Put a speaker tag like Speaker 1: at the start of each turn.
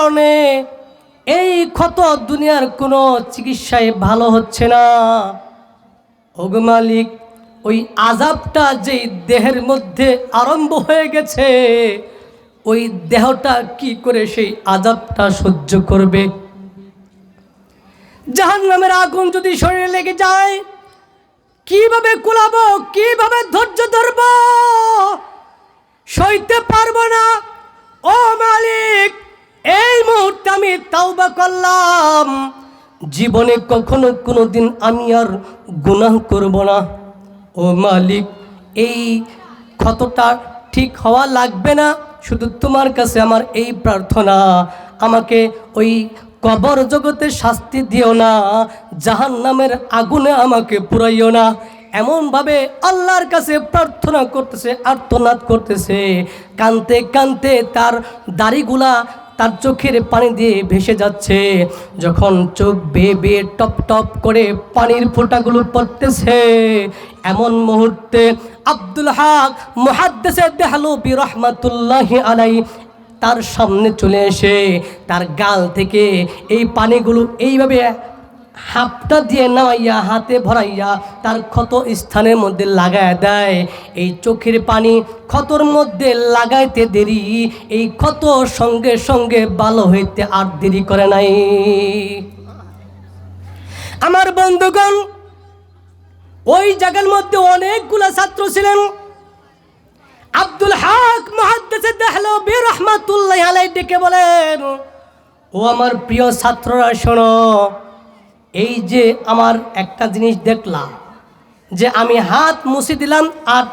Speaker 1: কারণে এই ক্ষত দুনিয়ার কোনো চিকিৎসায় ভালো হচ্ছে না। ওগো মালিক, ওই আযাবটা যেই দেহের মধ্যে আরম্ভ হয়ে গেছে, ওই দেহটা কি করে সেই আযাবটা সহ্য করবে? জাহান্নামের আগুন যদি শরীরে লেগে যায়, কিভাবে কুলাবো, কিভাবে ধৈর্য ধরবো? সইতে পারবো না। ও মালিক, এই মুহূর্তে আমি তাওবা করলাম, জীবনে কখনো কোনোদিন আমি আর গুনাহ করব না। ও মালিক, এই ক্ষতটা ঠিক হওয়া লাগবে না, শুধু তোমার কাছে আমার এই প্রার্থনা, আমাকে ওই কবর জগতে শাস্তি দিও না, জাহান্নামের আগুনে আমাকে পুরাইও না। এমনভাবে আল্লাহর কাছে প্রার্থনা করতেছে, আর্তনাদ করতেছে, কানতে কানতে তার দাড়িগুলা তার চোখের পানি দিয়ে ভেসে যাচ্ছে। যখন চোখ বেয়ে বেয়ে টপ টপ করে পানির ফোঁটাগুলো পড়তেছে, এমন মুহূর্তে আব্দুল হক মুহাদ্দিস দেহলভী রাহমাতুল্লাহি আলাইহি তার সামনে চলে এসে তার গাল থেকে এই পানিগুলো এইভাবে হাতটা দিয়ে নামাইয়া হাতে ভরাইয়া তার ক্ষত স্থানের মধ্যে লাগায় দেয়। এই চোখের পানি ক্ষতর মধ্যে লাগাইতে দেরি, এই ক্ষত সঙ্গে সঙ্গে ভালো হইতে আর দেরি করে নাই। আমার বন্ধুগণ, ওই জায়গার মধ্যে অনেকগুলা ছাত্র ছিলেন। আব্দুল হক মুহাদ্দিস দেহলভী রাহমাতুল্লাহি আলাইহি ডেকে বলেন, ও আমার প্রিয় ছাত্ররা শোনো, এই যে আমার একটা জিনিস দেখলাম, যে আমি হাত মুছে দিলাম আর